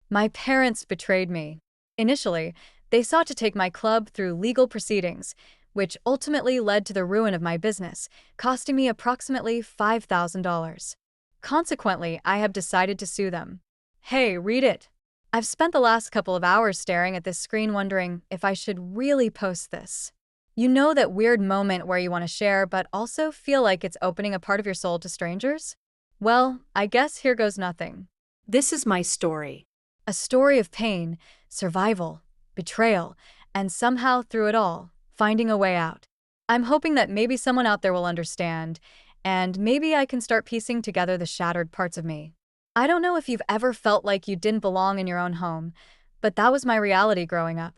My parents betrayed me. Initially, they sought to take my club through legal proceedings, which ultimately led to the ruin of my business, costing me approximately $5,000. Consequently, I have decided to sue them. Hey, read it. I've spent the last couple of hours staring at this screen wondering if I should really post this. You know that weird moment where you want to share but also feel like it's opening a part of your soul to strangers? Well, I guess here goes nothing. This is my story. A story of pain, survival, betrayal, and somehow through it all, finding a way out. I'm hoping that maybe someone out there will understand, and maybe I can start piecing together the shattered parts of me. I don't know if you've ever felt like you didn't belong in your own home, but that was my reality growing up.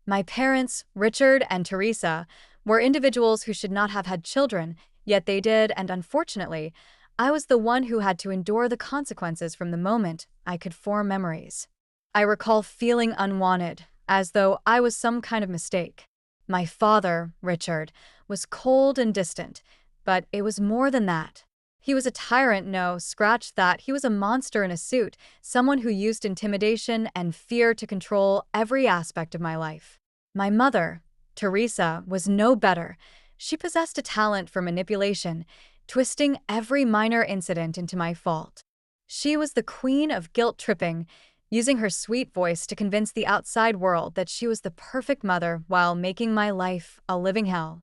My parents, Richard and Teresa, were individuals who should not have had children, yet they did, and unfortunately, I was the one who had to endure the consequences from the moment I could form memories. I recall feeling unwanted, as though I was some kind of mistake. My father, Richard, was cold and distant, but it was more than that. He was a tyrant, no, scratch that, he was a monster in a suit, someone who used intimidation and fear to control every aspect of my life. My mother, Teresa, was no better. She possessed a talent for manipulation, twisting every minor incident into my fault. She was the queen of guilt-tripping, using her sweet voice to convince the outside world that she was the perfect mother while making my life a living hell.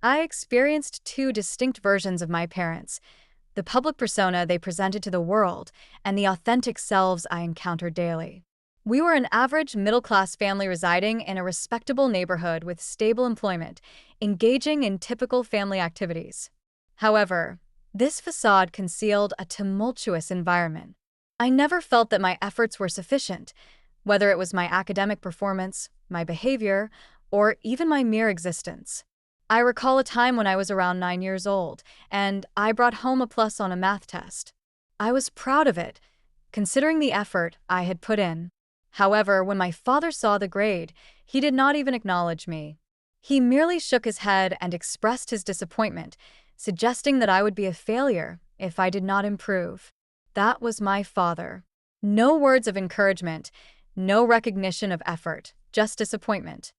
I experienced two distinct versions of my parents, the public persona they presented to the world, and the authentic selves I encountered daily. We were an average middle-class family residing in a respectable neighborhood with stable employment, engaging in typical family activities. However, this facade concealed a tumultuous environment. I never felt that my efforts were sufficient, whether it was my academic performance, my behavior, or even my mere existence. I recall a time when I was around 9 years old, and I brought home a plus on a math test. I was proud of it, considering the effort I had put in. However, when my father saw the grade, he did not even acknowledge me. He merely shook his head and expressed his disappointment, suggesting that I would be a failure if I did not improve. That was my father. No words of encouragement, no recognition of effort, just disappointment.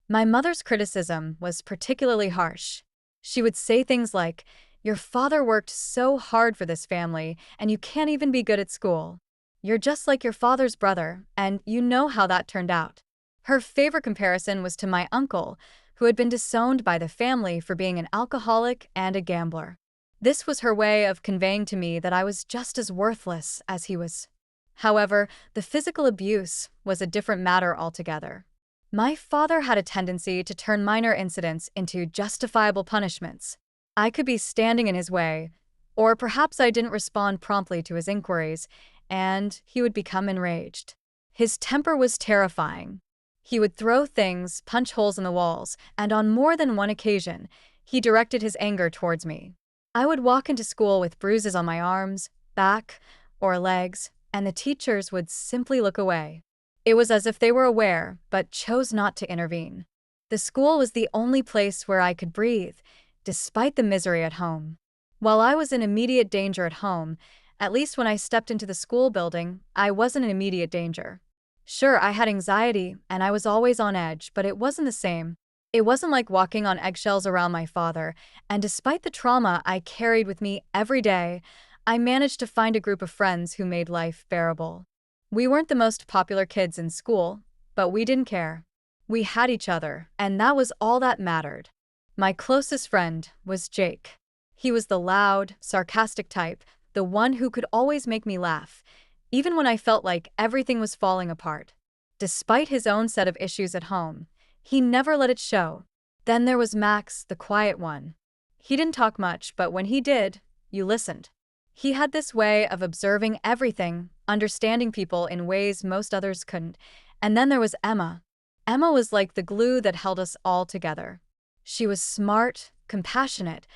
My mother's criticism was particularly harsh. She would say things like, "Your father worked so hard for this family, and you can't even be good at school. You're just like your father's brother, and you know how that turned out." Her favorite comparison was to my uncle, who had been disowned by the family for being an alcoholic and a gambler. This was her way of conveying to me that I was just as worthless as he was. However, the physical abuse was a different matter altogether. My father had a tendency to turn minor incidents into justifiable punishments. I could be standing in his way, or perhaps I didn't respond promptly to his inquiries, and he would become enraged. His temper was terrifying. He would throw things, punch holes in the walls, and on more than one occasion, he directed his anger towards me. I would walk into school with bruises on my arms, back, or legs, and the teachers would simply look away. It was as if they were aware, but chose not to intervene. The school was the only place where I could breathe, despite the misery at home. While I was in immediate danger at home, at least when I stepped into the school building, I wasn't in immediate danger. Sure, I had anxiety, and I was always on edge, but it wasn't the same. It wasn't like walking on eggshells around my father, and despite the trauma I carried with me every day, I managed to find a group of friends who made life bearable. We weren't the most popular kids in school, but we didn't care. We had each other, and that was all that mattered. My closest friend was Jake. He was the loud, sarcastic type, the one who could always make me laugh, even when I felt like everything was falling apart. Despite his own set of issues at home, he never let it show. Then there was Max, the quiet one. He didn't talk much, but when he did, you listened. He had this way of observing everything, understanding people in ways most others couldn't. And then there was Emma. Emma was like the glue that held us all together. She was smart, compassionate,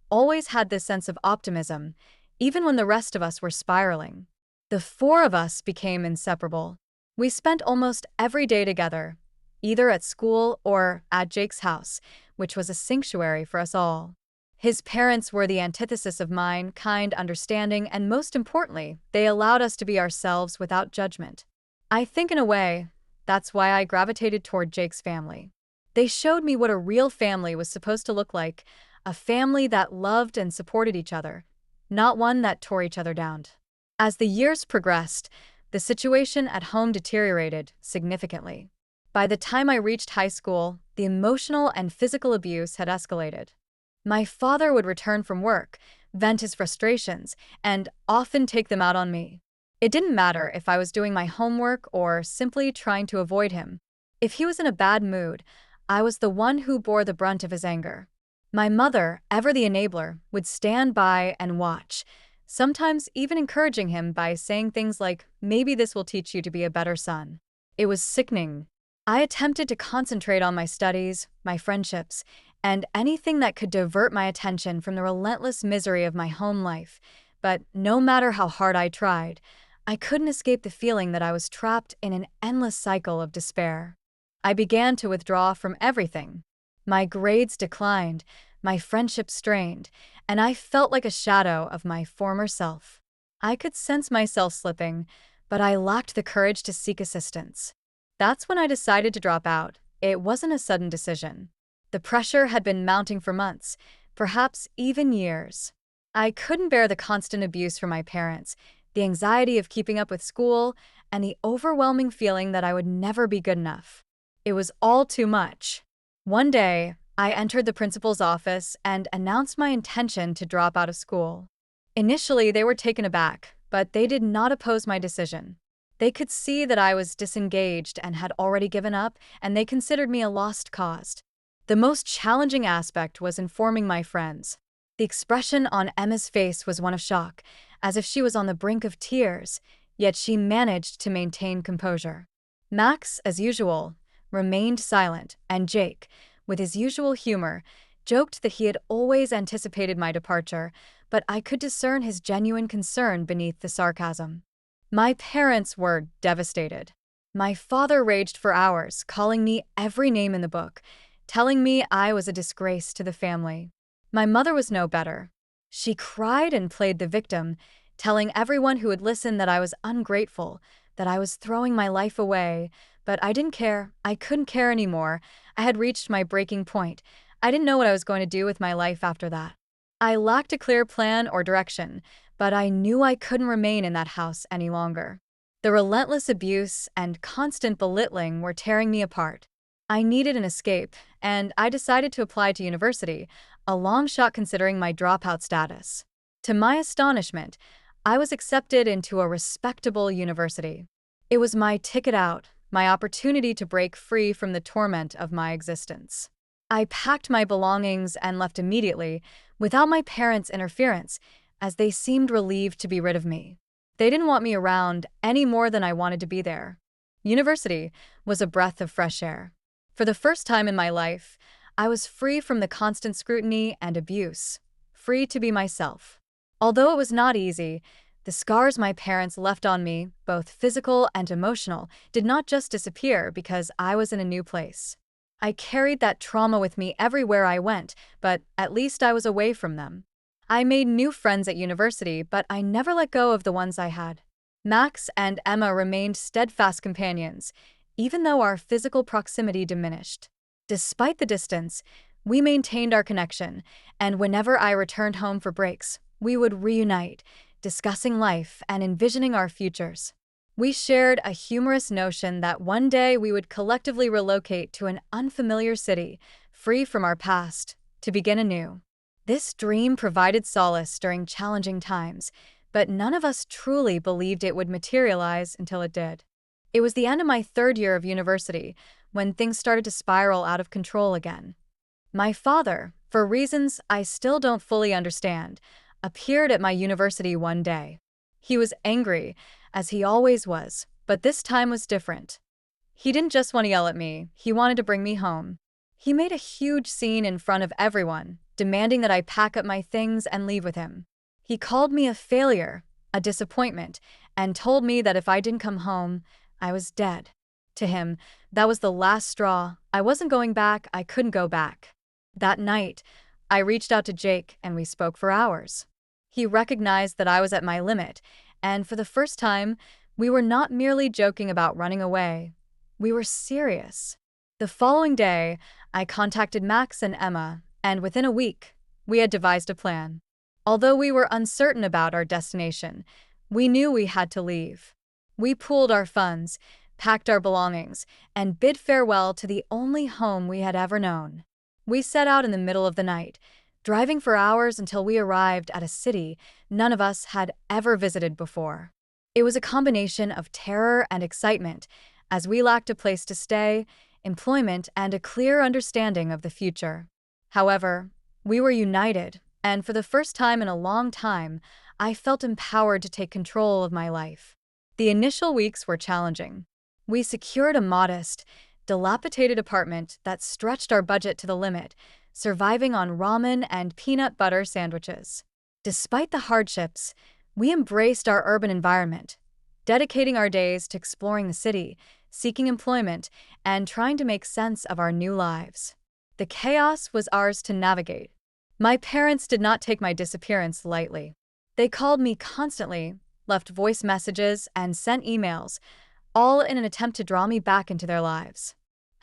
always had this sense of optimism, even when the rest of us were spiraling. The four of us became inseparable. We spent almost every day together, either at school or at Jake's house, which was a sanctuary for us all. His parents were the antithesis of mine, kind, understanding, and most importantly, they allowed us to be ourselves without judgment. I think in a way, that's why I gravitated toward Jake's family. They showed me what a real family was supposed to look like, a family that loved and supported each other, not one that tore each other down. As the years progressed, the situation at home deteriorated significantly. By the time I reached high school, the emotional and physical abuse had escalated. My father would return from work, vent his frustrations, and often take them out on me. It didn't matter if I was doing my homework or simply trying to avoid him. If he was in a bad mood, I was the one who bore the brunt of his anger. My mother, ever the enabler, would stand by and watch, sometimes even encouraging him by saying things like, "Maybe this will teach you to be a better son." It was sickening. I attempted to concentrate on my studies, my friendships, and anything that could divert my attention from the relentless misery of my home life. But no matter how hard I tried, I couldn't escape the feeling that I was trapped in an endless cycle of despair. I began to withdraw from everything. My grades declined, my friendships strained, and I felt like a shadow of my former self. I could sense myself slipping, but I lacked the courage to seek assistance. That's when I decided to drop out. It wasn't a sudden decision. The pressure had been mounting for months, perhaps even years. I couldn't bear the constant abuse from my parents, the anxiety of keeping up with school, and the overwhelming feeling that I would never be good enough. It was all too much. One day, I entered the principal's office and announced my intention to drop out of school. Initially, they were taken aback, but they did not oppose my decision. They could see that I was disengaged and had already given up, and they considered me a lost cause. The most challenging aspect was informing my friends. The expression on Emma's face was one of shock, as if she was on the brink of tears, yet she managed to maintain composure. Max, as usual, remained silent, and Jake, with his usual humor, joked that he had always anticipated my departure, but I could discern his genuine concern beneath the sarcasm. My parents were devastated. My father raged for hours, calling me every name in the book, telling me I was a disgrace to the family. My mother was no better. She cried and played the victim, telling everyone who would listen that I was ungrateful, that I was throwing my life away. But I didn't care. I couldn't care anymore. I had reached my breaking point. I didn't know what I was going to do with my life after that. I lacked a clear plan or direction, but I knew I couldn't remain in that house any longer. The relentless abuse and constant belittling were tearing me apart. I needed an escape, and I decided to apply to university, a long shot considering my dropout status. To my astonishment, I was accepted into a respectable university. It was my ticket out, my opportunity to break free from the torment of my existence. I packed my belongings and left immediately, without my parents' interference, as they seemed relieved to be rid of me. They didn't want me around any more than I wanted to be there. University was a breath of fresh air. For the first time in my life, I was free from the constant scrutiny and abuse, free to be myself. Although it was not easy, the scars my parents left on me, both physical and emotional, did not just disappear because I was in a new place. I carried that trauma with me everywhere I went, but at least I was away from them. I made new friends at university, but I never let go of the ones I had. Max and Emma remained steadfast companions, even though our physical proximity diminished. Despite the distance, we maintained our connection, and whenever I returned home for breaks, we would reunite, discussing life and envisioning our futures. We shared a humorous notion that one day we would collectively relocate to an unfamiliar city, free from our past, to begin anew. This dream provided solace during challenging times, but none of us truly believed it would materialize until it did. It was the end of my third year of university when things started to spiral out of control again. My father, for reasons I still don't fully understand, appeared at my university one day. He was angry, as he always was, but this time was different. He didn't just want to yell at me, he wanted to bring me home. He made a huge scene in front of everyone, demanding that I pack up my things and leave with him. He called me a failure, a disappointment, and told me that if I didn't come home, I was dead. To him, that was the last straw. I wasn't going back, I couldn't go back. That night, I reached out to Jake and we spoke for hours. He recognized that I was at my limit, and for the first time, We were not merely joking about running away. We were serious. The following day, I contacted Max and Emma, and within a week, we had devised a plan. Although we were uncertain about our destination, we knew we had to leave. We pooled our funds, packed our belongings, and bid farewell to the only home we had ever known. We set out in the middle of the night, driving for hours until we arrived at a city none of us had ever visited before. It was a combination of terror and excitement, as we lacked a place to stay, employment, and a clear understanding of the future. However, we were united, and for the first time in a long time, I felt empowered to take control of my life. The initial weeks were challenging. We secured a modest, dilapidated apartment that stretched our budget to the limit, surviving on ramen and peanut butter sandwiches. Despite the hardships, we embraced our urban environment, dedicating our days to exploring the city, seeking employment, and trying to make sense of our new lives. The chaos was ours to navigate. My parents did not take my disappearance lightly. They called me constantly, left voice messages, and sent emails, all in an attempt to draw me back into their lives.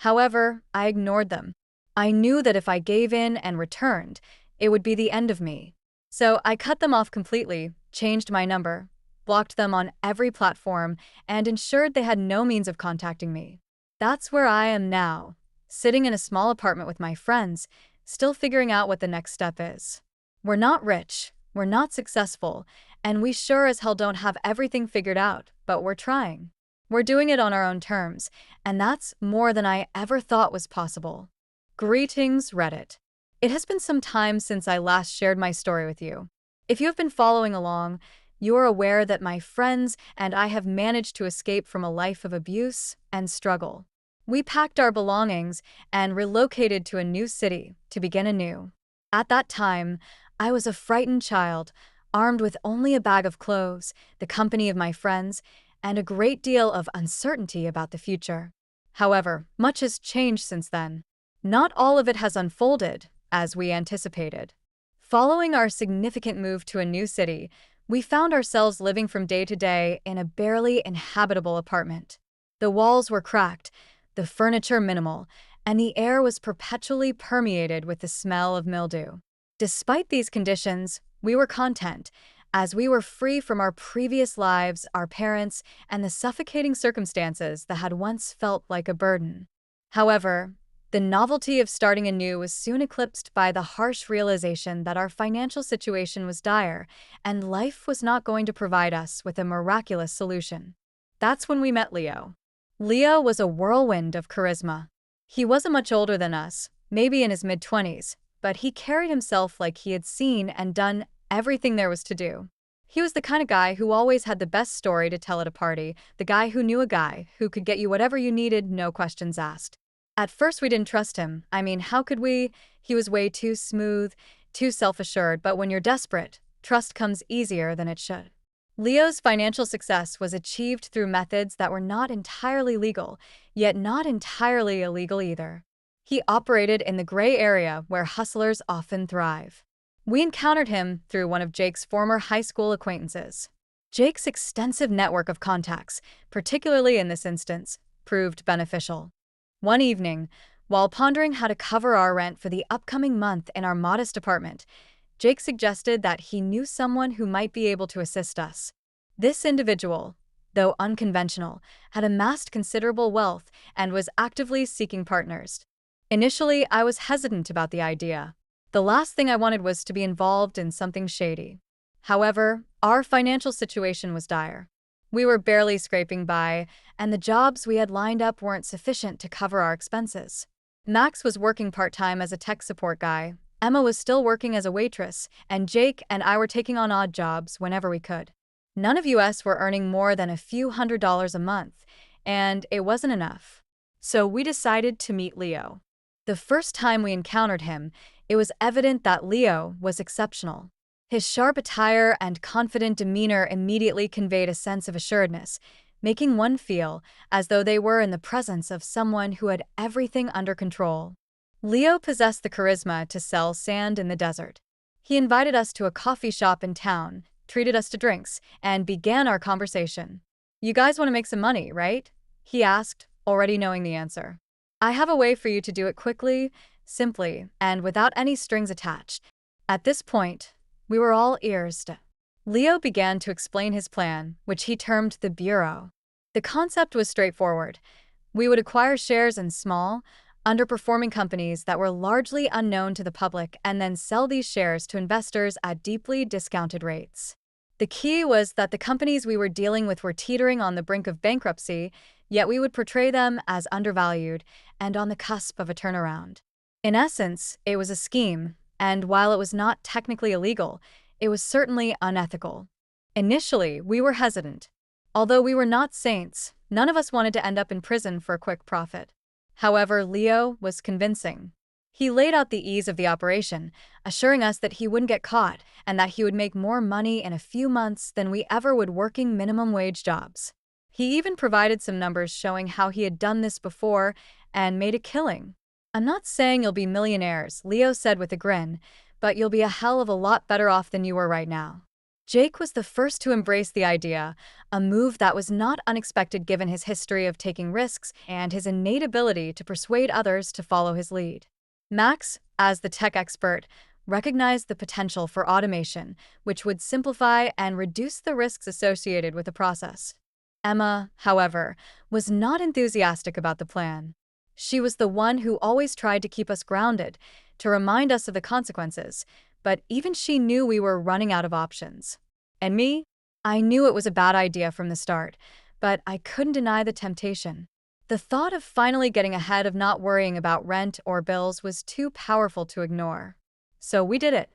However, I ignored them. I knew that if I gave in and returned, it would be the end of me. So I cut them off completely, changed my number, blocked them on every platform, and ensured they had no means of contacting me. That's where I am now, sitting in a small apartment with my friends, still figuring out what the next step is. We're not rich, we're not successful, and we sure as hell don't have everything figured out, but we're trying. We're doing it on our own terms, and that's more than I ever thought was possible. Greetings, Reddit. It has been some time since I last shared my story with you. If you have been following along, you are aware that my friends and I have managed to escape from a life of abuse and struggle. We packed our belongings and relocated to a new city to begin anew. At that time, I was a frightened child, armed with only a bag of clothes, the company of my friends, and a great deal of uncertainty about the future. However, much has changed since then. Not all of it has unfolded as we anticipated. Following our significant move to a new city, we found ourselves living from day to day in a barely inhabitable apartment. The walls were cracked, the furniture minimal, and the air was perpetually permeated with the smell of mildew. Despite these conditions, we were content, as we were free from our previous lives, our parents, and the suffocating circumstances that had once felt like a burden. However, the novelty of starting anew was soon eclipsed by the harsh realization that our financial situation was dire, and life was not going to provide us with a miraculous solution. That's when we met Leo. Leo was a whirlwind of charisma. He wasn't much older than us, maybe in his mid-20s, but he carried himself like he had seen and done everything there was to do. He was the kind of guy who always had the best story to tell at a party, the guy who knew a guy who could get you whatever you needed, no questions asked. At first we didn't trust him. I mean, how could we? He was way too smooth, too self-assured, but when you're desperate, trust comes easier than it should. Leo's financial success was achieved through methods that were not entirely legal, yet not entirely illegal either. He operated in the gray area where hustlers often thrive. We encountered him through one of Jake's former high school acquaintances. Jake's extensive network of contacts, particularly in this instance, proved beneficial. One evening, while pondering how to cover our rent for the upcoming month in our modest apartment, Jake suggested that he knew someone who might be able to assist us. This individual, though unconventional, had amassed considerable wealth and was actively seeking partners. Initially, I was hesitant about the idea. The last thing I wanted was to be involved in something shady. However, our financial situation was dire. We were barely scraping by, and the jobs we had lined up weren't sufficient to cover our expenses. Max was working part-time as a tech support guy, Emma was still working as a waitress, and Jake and I were taking on odd jobs whenever we could. None of us were earning more than a few $100s a month, and it wasn't enough. So we decided to meet Leo. The first time we encountered him, it was evident that Leo was exceptional. His sharp attire and confident demeanor immediately conveyed a sense of assuredness, making one feel as though they were in the presence of someone who had everything under control. Leo possessed the charisma to sell sand in the desert. He invited us to a coffee shop in town, treated us to drinks, and began our conversation. You guys want to make some money, right? He asked, already knowing the answer. I have a way for you to do it quickly, simply, and without any strings attached. At this point, we were all ears. Leo began to explain his plan, which he termed the Bureau. The concept was straightforward. We would acquire shares in small, underperforming companies that were largely unknown to the public and then sell these shares to investors at deeply discounted rates. The key was that the companies we were dealing with were teetering on the brink of bankruptcy, yet we would portray them as undervalued and on the cusp of a turnaround. In essence, it was a scheme, and while it was not technically illegal, it was certainly unethical. Initially, we were hesitant. Although we were not saints, none of us wanted to end up in prison for a quick profit. However, Leo was convincing. He laid out the ease of the operation, assuring us that he wouldn't get caught and that he would make more money in a few months than we ever would working minimum wage jobs. He even provided some numbers showing how he had done this before and made a killing. I'm not saying you'll be millionaires, Leo said with a grin, but you'll be a hell of a lot better off than you were right now. Jake was the first to embrace the idea, a move that was not unexpected given his history of taking risks and his innate ability to persuade others to follow his lead. Max, as the tech expert, recognized the potential for automation, which would simplify and reduce the risks associated with the process. Emma, however, was not enthusiastic about the plan. She was the one who always tried to keep us grounded, to remind us of the consequences, but even she knew we were running out of options. And me? I knew it was a bad idea from the start, but I couldn't deny the temptation. The thought of finally getting ahead of not worrying about rent or bills was too powerful to ignore. So we did it.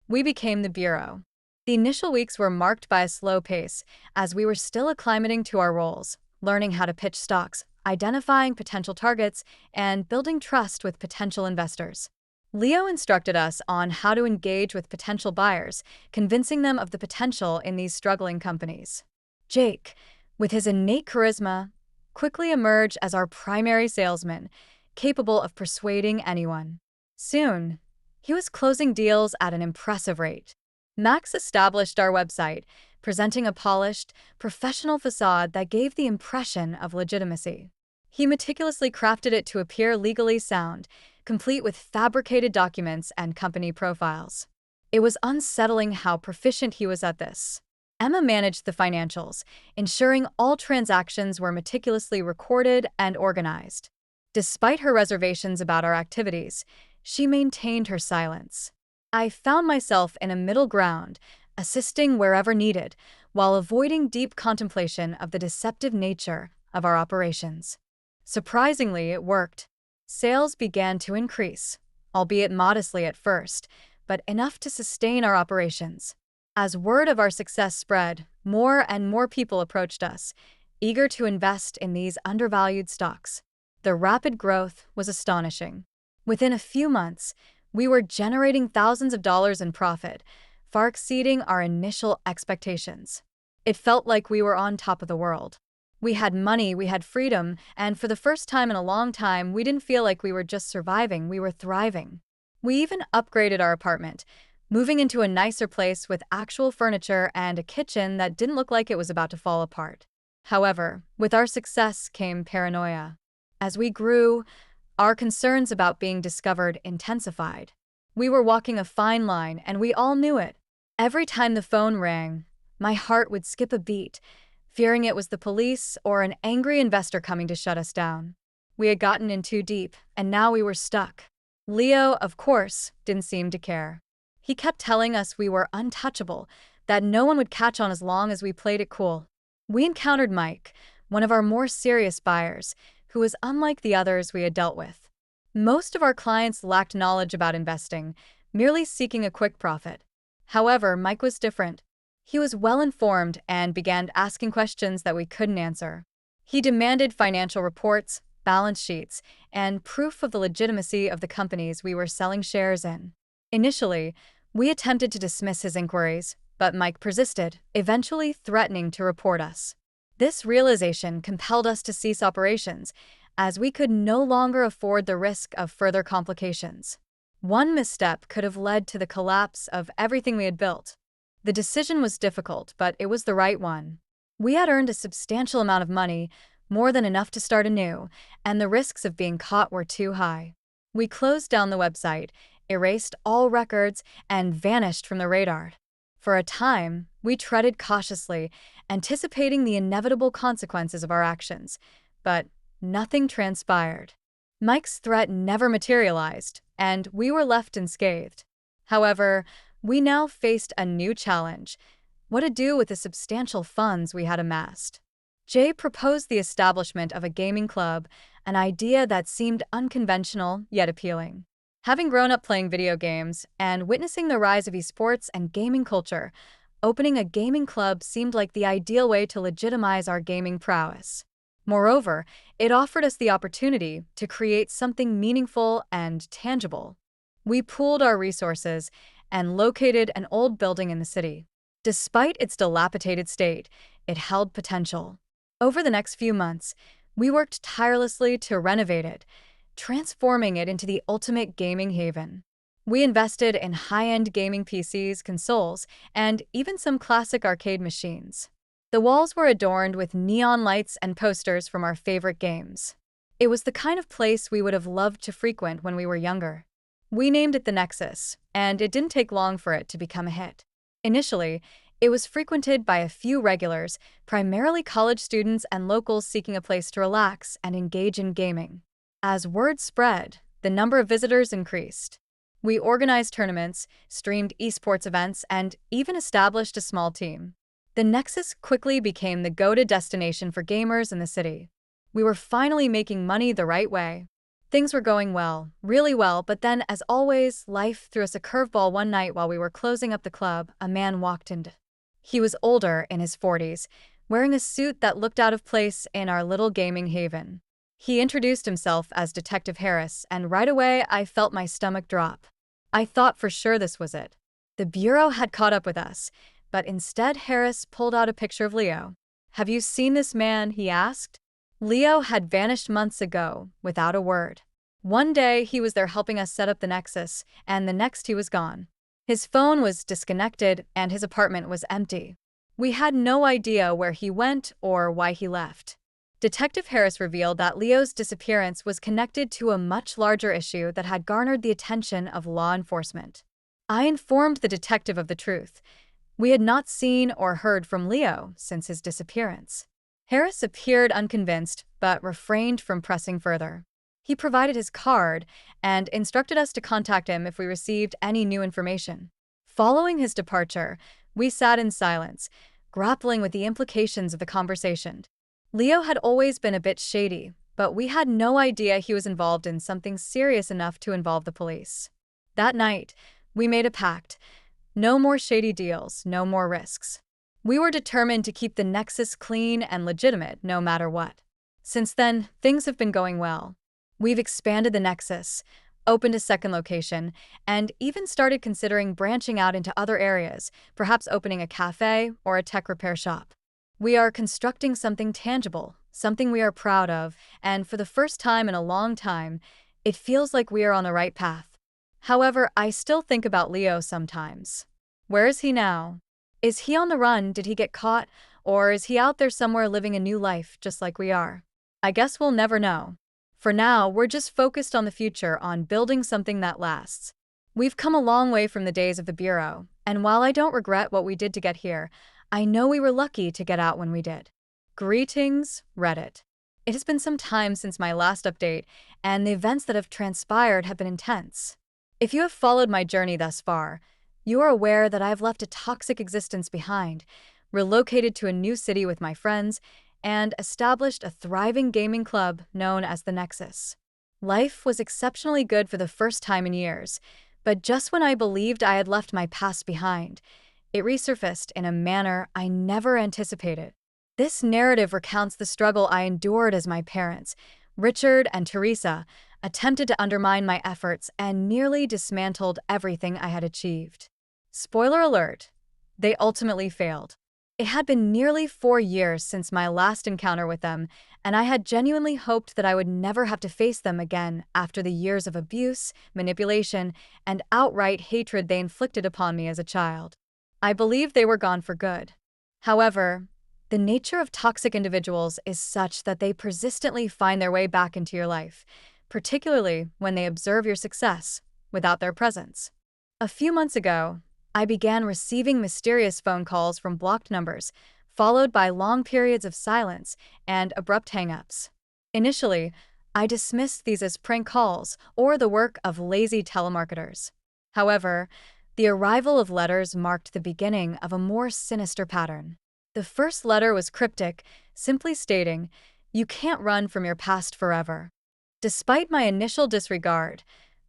We became the Bureau. The initial weeks were marked by a slow pace, as we were still acclimating to our roles, learning how to pitch stocks, identifying potential targets, and building trust with potential investors. Leo instructed us on how to engage with potential buyers, convincing them of the potential in these struggling companies. Jake, with his innate charisma, quickly emerged as our primary salesman, capable of persuading anyone. Soon, he was closing deals at an impressive rate. Max established our website, presenting a polished, professional facade that gave the impression of legitimacy. He meticulously crafted it to appear legally sound, complete with fabricated documents and company profiles. It was unsettling how proficient he was at this. Emma managed the financials, ensuring all transactions were meticulously recorded and organized. Despite her reservations about our activities, she maintained her silence. I found myself in a middle ground, assisting wherever needed, while avoiding deep contemplation of the deceptive nature of our operations. Surprisingly, it worked. Sales began to increase, albeit modestly at first, but enough to sustain our operations. As word of our success spread, more and more people approached us, eager to invest in these undervalued stocks. The rapid growth was astonishing. Within a few months, we were generating thousands of dollars in profit, far exceeding our initial expectations. It felt like we were on top of the world. We had money, we had freedom, and for the first time in a long time, we didn't feel like we were just surviving, we were thriving. We even upgraded our apartment, moving into a nicer place with actual furniture and a kitchen that didn't look like it was about to fall apart. However, with our success came paranoia. As we grew, our concerns about being discovered intensified. We were walking a fine line, and we all knew it. Every time the phone rang, my heart would skip a beat, fearing it was the police or an angry investor coming to shut us down. We had gotten in too deep, and now we were stuck. Leo, of course, didn't seem to care. He kept telling us we were untouchable, that no one would catch on as long as we played it cool. We encountered Mike, one of our more serious buyers, who was unlike the others we had dealt with. Most of our clients lacked knowledge about investing, merely seeking a quick profit. However, Mike was different. He was well-informed and began asking questions that we couldn't answer. He demanded financial reports, balance sheets, and proof of the legitimacy of the companies we were selling shares in. Initially, we attempted to dismiss his inquiries, but Mike persisted, eventually threatening to report us. This realization compelled us to cease operations, as we could no longer afford the risk of further complications. One misstep could have led to the collapse of everything we had built. The decision was difficult, but it was the right one. We had earned a substantial amount of money, more than enough to start anew, and the risks of being caught were too high. We closed down the website, erased all records, and vanished from the radar. For a time, we treaded cautiously, anticipating the inevitable consequences of our actions, but nothing transpired. Mike's threat never materialized, and we were left unscathed. However, we now faced a new challenge: what to do with the substantial funds we had amassed. Jay proposed the establishment of a gaming club, an idea that seemed unconventional yet appealing. Having grown up playing video games and witnessing the rise of esports and gaming culture, opening a gaming club seemed like the ideal way to legitimize our gaming prowess. Moreover, it offered us the opportunity to create something meaningful and tangible. We pooled our resources and located an old building in the city. Despite its dilapidated state, it held potential. Over the next few months, we worked tirelessly to renovate it, transforming it into the ultimate gaming haven. We invested in high-end gaming PCs, consoles, and even some classic arcade machines. The walls were adorned with neon lights and posters from our favorite games. It was the kind of place we would have loved to frequent when we were younger. We named it the Nexus, and it didn't take long for it to become a hit. Initially, it was frequented by a few regulars, primarily college students and locals seeking a place to relax and engage in gaming. As word spread, the number of visitors increased. We organized tournaments, streamed esports events, and even established a small team. The Nexus quickly became the go-to destination for gamers in the city. We were finally making money the right way. Things were going well, really well, but then, as always, life threw us a curveball. One night while we were closing up the club, a man walked in. He was older, in his 40s, wearing a suit that looked out of place in our little gaming haven. He introduced himself as Detective Harris, and right away I felt my stomach drop. I thought for sure this was it. The Bureau had caught up with us, but instead Harris pulled out a picture of Leo. "Have you seen this man?" he asked. Leo had vanished months ago, without a word. One day he was there helping us set up the Nexus, and the next he was gone. His phone was disconnected and his apartment was empty. We had no idea where he went or why he left. Detective Harris revealed that Leo's disappearance was connected to a much larger issue that had garnered the attention of law enforcement. I informed the detective of the truth. We had not seen or heard from Leo since his disappearance. Harris appeared unconvinced, but refrained from pressing further. He provided his card and instructed us to contact him if we received any new information. Following his departure, we sat in silence, grappling with the implications of the conversation. Leo had always been a bit shady, but we had no idea he was involved in something serious enough to involve the police. That night, we made a pact. No more shady deals, no more risks. We were determined to keep the Nexus clean and legitimate no matter what. Since then, things have been going well. We've expanded the Nexus, opened a second location, and even started considering branching out into other areas, perhaps opening a cafe or a tech repair shop. We are constructing something tangible, something we are proud of, and for the first time in a long time, it feels like we are on the right path. However, I still think about Leo sometimes. Where is he now? Is he on the run? Did he get caught? Or is he out there somewhere living a new life just like we are? I guess we'll never know. For now, we're just focused on the future, on building something that lasts. We've come a long way from the days of the Bureau, and while I don't regret what we did to get here, I know we were lucky to get out when we did. Greetings, Reddit. It has been some time since my last update, and the events that have transpired have been intense. If you have followed my journey thus far, you are aware that I have left a toxic existence behind, relocated to a new city with my friends, and established a thriving gaming club known as the Nexus. Life was exceptionally good for the first time in years, but just when I believed I had left my past behind, it resurfaced in a manner I never anticipated. This narrative recounts the struggle I endured as my parents, Richard and Teresa, attempted to undermine my efforts and nearly dismantled everything I had achieved. Spoiler alert, they ultimately failed. It had been nearly 4 years since my last encounter with them, and I had genuinely hoped that I would never have to face them again after the years of abuse, manipulation, and outright hatred they inflicted upon me as a child. I believed they were gone for good. However, The nature of toxic individuals is such that they persistently find their way back into your life, particularly when they observe your success without their presence. A few months ago, I began receiving mysterious phone calls from blocked numbers, followed by long periods of silence and abrupt hang-ups. Initially, I dismissed these as prank calls or the work of lazy telemarketers. However, the arrival of letters marked the beginning of a more sinister pattern. The first letter was cryptic, simply stating, "You can't run from your past forever." Despite my initial disregard,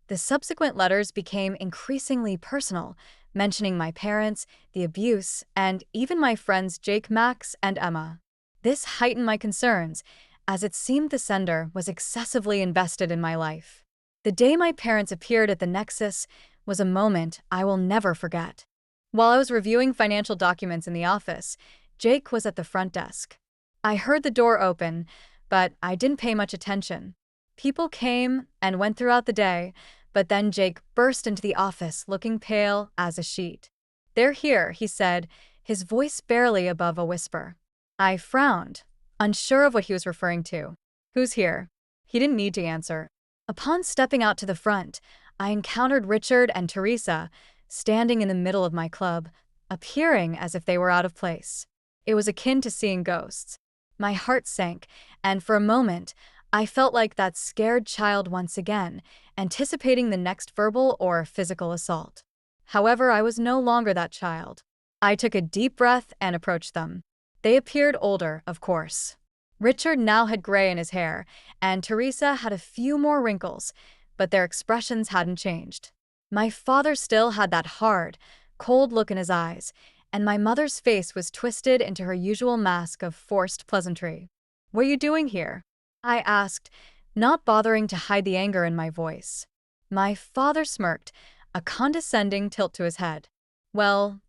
the subsequent letters became increasingly personal, mentioning my parents, the abuse, and even my friends Jake, Max, and Emma. This heightened my concerns, as it seemed the sender was excessively invested in my life. The day my parents appeared at the Nexus was a moment I will never forget. While I was reviewing financial documents in the office, Jake was at the front desk. I heard the door open, but I didn't pay much attention. People came and went throughout the day, but then Jake burst into the office looking pale as a sheet. "They're here," he said, his voice barely above a whisper. I frowned, unsure of what he was referring to. "Who's here?" He didn't need to answer. Upon stepping out to the front, I encountered Richard and Teresa, standing in the middle of my club, appearing as if they were out of place. It was akin to seeing ghosts. My heart sank, and for a moment, I felt like that scared child once again, anticipating the next verbal or physical assault. However, I was no longer that child. I took a deep breath and approached them. They appeared older, of course. Richard now had gray in his hair, and Teresa had a few more wrinkles, but their expressions hadn't changed. My father still had that hard, cold look in his eyes, and my mother's face was twisted into her usual mask of forced pleasantry. "What are you doing here?" I asked, not bothering to hide the anger in my voice. My father smirked, a condescending tilt to his head. "Well,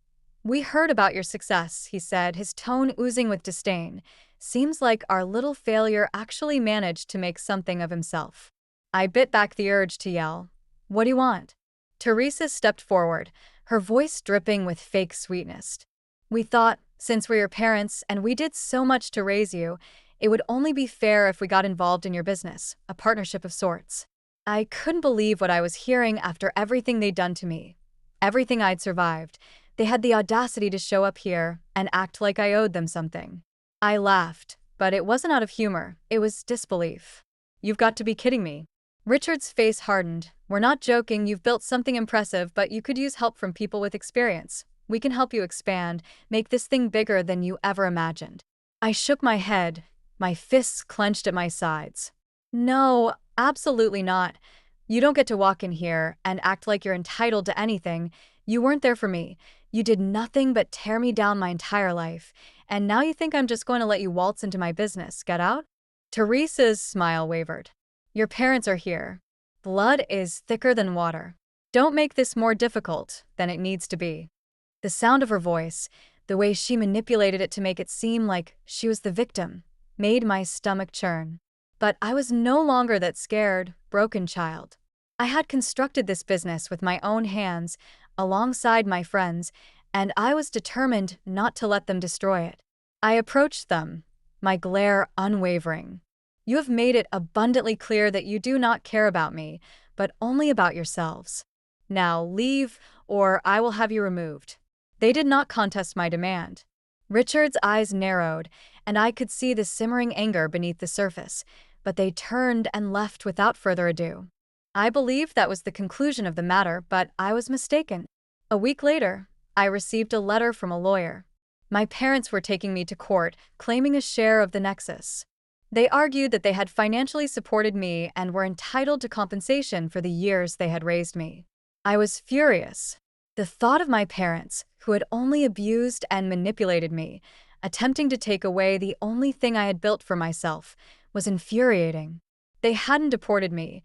we heard about your success," he said, his tone oozing with disdain. "Seems like our little failure actually managed to make something of himself." I bit back the urge to yell, "What do you want?" Teresa stepped forward, her voice dripping with fake sweetness. "We thought, since we're your parents and we did so much to raise you, it would only be fair if we got involved in your business, a partnership of sorts." I couldn't believe what I was hearing after everything they'd done to me. Everything I'd survived. They had the audacity to show up here and act like I owed them something. I laughed, but it wasn't out of humor, it was disbelief. "You've got to be kidding me." Richard's face hardened. "We're not joking, you've built something impressive, but you could use help from people with experience. We can help you expand, make this thing bigger than you ever imagined." I shook my head, my fists clenched at my sides. "No, absolutely not. You don't get to walk in here and act like you're entitled to anything. You weren't there for me. You did nothing but tear me down my entire life. And now you think I'm just going to let you waltz into my business. Get out?" Teresa's smile wavered. "Your parents are here. Blood is thicker than water. Don't make this more difficult than it needs to be." The sound of her voice, the way she manipulated it to make it seem like she was the victim, made my stomach churn. But I was no longer that scared, broken child. I had constructed this business with my own hands, alongside my friends, and I was determined not to let them destroy it. I approached them, my glare unwavering. "You have made it abundantly clear that you do not care about me, but only about yourselves. Now leave, or I will have you removed." They did not contest my demand. Richard's eyes narrowed, and I could see the simmering anger beneath the surface, but they turned and left without further ado. I believed that was the conclusion of the matter, but I was mistaken. A week later, I received a letter from a lawyer. My parents were taking me to court, claiming a share of the Nexus. They argued that they had financially supported me and were entitled to compensation for the years they had raised me. I was furious. The thought of my parents, who had only abused and manipulated me, attempting to take away the only thing I had built for myself, was infuriating. They hadn't deported me.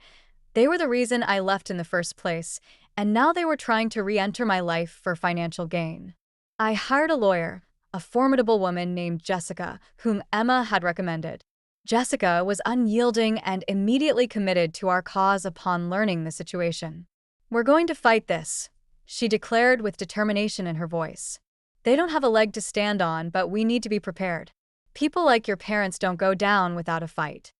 They were the reason I left in the first place, and now they were trying to re-enter my life for financial gain. I hired a lawyer, a formidable woman named Jessica, whom Emma had recommended. Jessica was unyielding and immediately committed to our cause upon learning the situation. "We're going to fight this," she declared with determination in her voice. They don't have a leg to stand on, but we need to be prepared. People like your parents don't go down without a fight.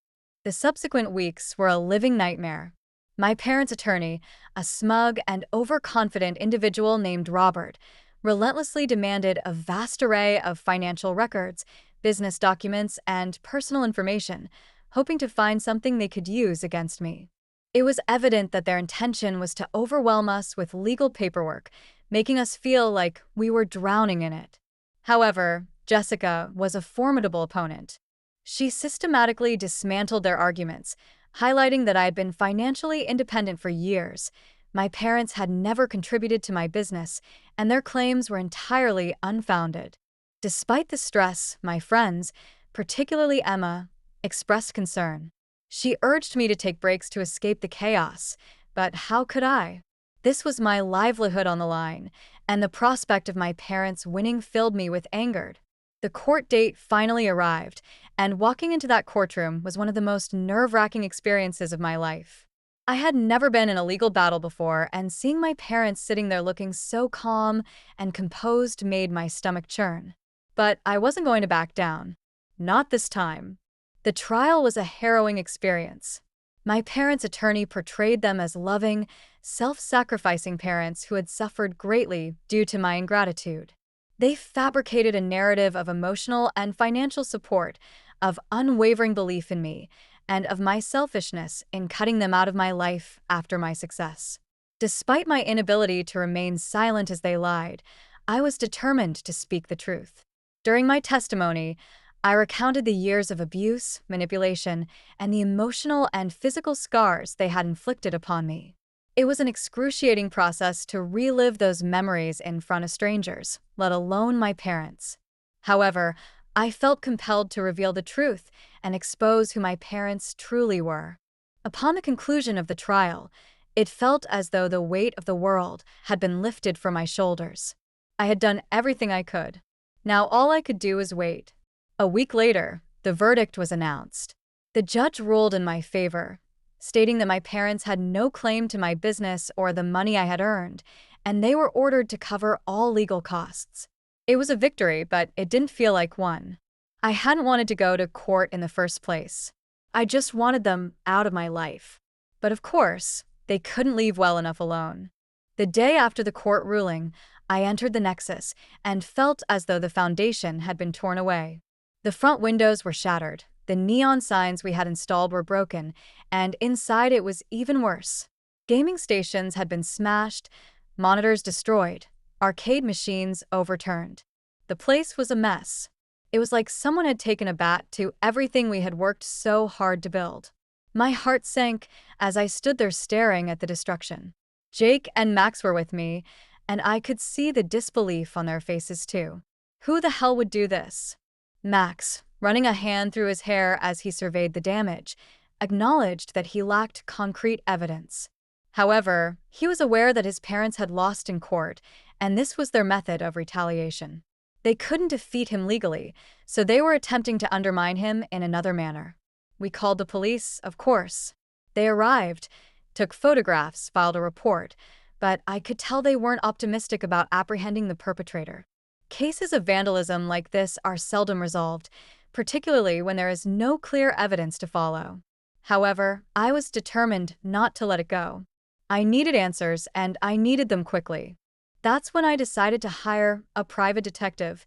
The subsequent weeks were a living nightmare. My parents' attorney, a smug and overconfident individual named Robert, relentlessly demanded a vast array of financial records, business documents, and personal information, hoping to find something they could use against me. It was evident that their intention was to overwhelm us with legal paperwork, making us feel like we were drowning in it. However, Jessica was a formidable opponent. She systematically dismantled their arguments, highlighting that I had been financially independent for years. My parents had never contributed to my business, and their claims were entirely unfounded. Despite the stress, my friends, particularly Emma, expressed concern. She urged me to take breaks to escape the chaos, but how could I? This was my livelihood on the line, and the prospect of my parents winning filled me with anger. The court date finally arrived, and walking into that courtroom was one of the most nerve-wracking experiences of my life. I had never been in a legal battle before, and seeing my parents sitting there looking so calm and composed made my stomach churn. But I wasn't going to back down. Not this time. The trial was a harrowing experience. My parents' attorney portrayed them as loving, self-sacrificing parents who had suffered greatly due to my ingratitude. They fabricated a narrative of emotional and financial support, of unwavering belief in me, and of my selfishness in cutting them out of my life after my success. Despite my inability to remain silent as they lied, I was determined to speak the truth. During my testimony, I recounted the years of abuse, manipulation, and the emotional and physical scars they had inflicted upon me. It was an excruciating process to relive those memories in front of strangers, let alone my parents. However, I felt compelled to reveal the truth and expose who my parents truly were. Upon the conclusion of the trial, it felt as though the weight of the world had been lifted from my shoulders. I had done everything I could. Now all I could do was wait. A week later, the verdict was announced. The judge ruled in my favor, stating that my parents had no claim to my business or the money I had earned, and they were ordered to cover all legal costs. It was a victory, but it didn't feel like one. I hadn't wanted to go to court in the first place. I just wanted them out of my life. But of course, they couldn't leave well enough alone. The day after the court ruling, I entered the Nexus and felt as though the foundation had been torn away. The front windows were shattered, the neon signs we had installed were broken, and inside it was even worse. Gaming stations had been smashed, monitors destroyed, arcade machines overturned. The place was a mess. It was like someone had taken a bat to everything we had worked so hard to build. My heart sank as I stood there staring at the destruction. Jake and Max were with me, and I could see the disbelief on their faces too. Who the hell would do this? Max, running a hand through his hair as he surveyed the damage, acknowledged that he lacked concrete evidence. However, he was aware that his parents had lost in court, and this was their method of retaliation. They couldn't defeat him legally, so they were attempting to undermine him in another manner. We called the police, of course. They arrived, took photographs, filed a report, but I could tell they weren't optimistic about apprehending the perpetrator. Cases of vandalism like this are seldom resolved, particularly when there is no clear evidence to follow. However, I was determined not to let it go. I needed answers, and I needed them quickly. That's when I decided to hire a private detective.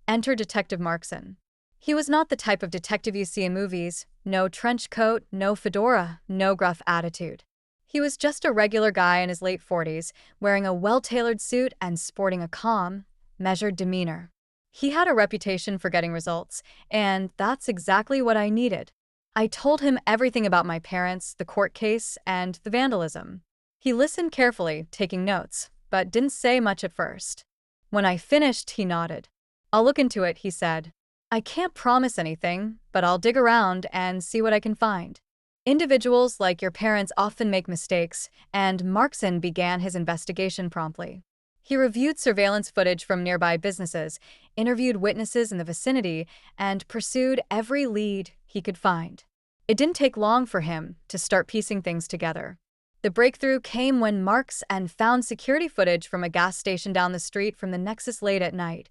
Enter Detective Markson. He was not the type of detective you see in movies. No trench coat, no fedora, no gruff attitude. He was just a regular guy in his late 40s, wearing a well-tailored suit and sporting a calm, measured demeanor. He had a reputation for getting results, and that's exactly what I needed. I told him everything about my parents, the court case, and the vandalism. He listened carefully, taking notes, but didn't say much at first. When I finished, he nodded. "I'll look into it," he said. "I can't promise anything, but I'll dig around and see what I can find." Individuals like your parents often make mistakes, and Markson began his investigation promptly. He reviewed surveillance footage from nearby businesses, interviewed witnesses in the vicinity, and pursued every lead he could find. It didn't take long for him to start piecing things together. The breakthrough came when Marks and found security footage from a gas station down the street from the Nexus late at night,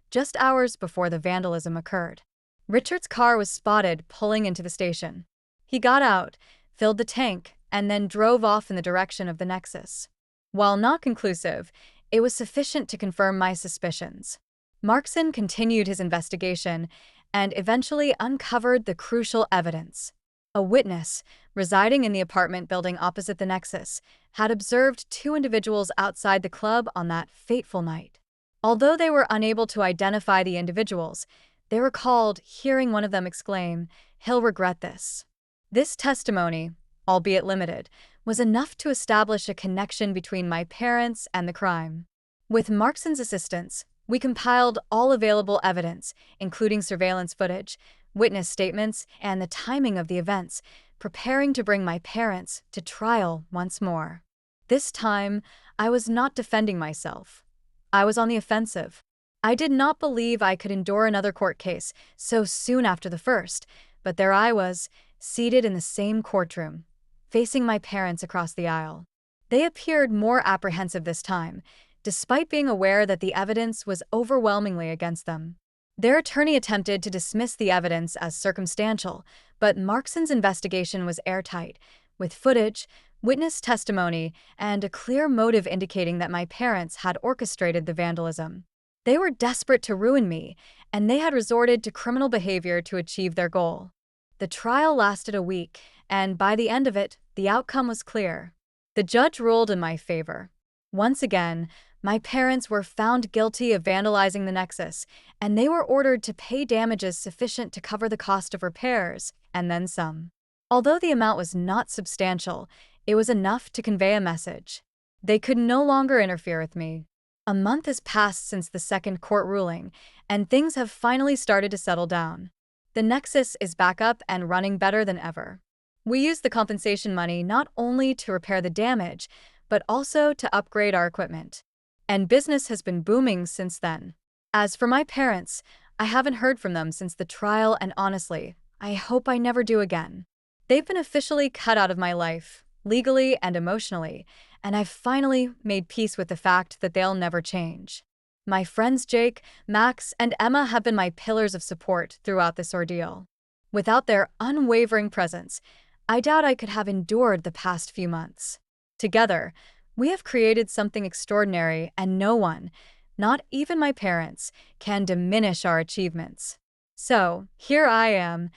just hours before the vandalism occurred. Richard's car was spotted pulling into the station. He got out, filled the tank, and then drove off in the direction of the Nexus. While not conclusive, it was sufficient to confirm my suspicions. Markson continued his investigation and eventually uncovered the crucial evidence. A witness, residing in the apartment building opposite the Nexus, had observed two individuals outside the club on that fateful night. Although they were unable to identify the individuals, they recalled hearing one of them exclaim, "He'll regret this." This testimony, albeit limited, was enough to establish a connection between my parents and the crime. With Markson's assistance, we compiled all available evidence, including surveillance footage, witness statements, and the timing of the events, preparing to bring my parents to trial once more. This time, I was not defending myself. I was on the offensive. I did not believe I could endure another court case so soon after the first, but there I was, seated in the same courtroom, facing my parents across the aisle. They appeared more apprehensive this time, despite being aware that the evidence was overwhelmingly against them. Their attorney attempted to dismiss the evidence as circumstantial, but Markson's investigation was airtight, with footage, witness testimony, and a clear motive indicating that my parents had orchestrated the vandalism. They were desperate to ruin me, and they had resorted to criminal behavior to achieve their goal. The trial lasted a week, and by the end of it, the outcome was clear. The judge ruled in my favor. Once again, my parents were found guilty of vandalizing the Nexus, and they were ordered to pay damages sufficient to cover the cost of repairs, and then some. Although the amount was not substantial, it was enough to convey a message. They could no longer interfere with me. A month has passed since the second court ruling, and things have finally started to settle down. The Nexus is back up and running better than ever. We used the compensation money not only to repair the damage, but also to upgrade our equipment. And business has been booming since then. As for my parents, I haven't heard from them since the trial, and honestly, I hope I never do again. They've been officially cut out of my life, legally and emotionally, and I've finally made peace with the fact that they'll never change. My friends Jake, Max, and Emma have been my pillars of support throughout this ordeal. Without their unwavering presence, I doubt I could have endured the past few months. Together, we have created something extraordinary, and no one, not even my parents, can diminish our achievements. So, here I am,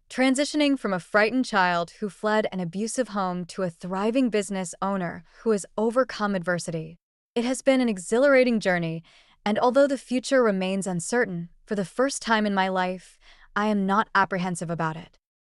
transitioning from a frightened child who fled an abusive home to a thriving business owner who has overcome adversity. It has been an exhilarating journey, and although the future remains uncertain, for the first time in my life, I am not apprehensive about it.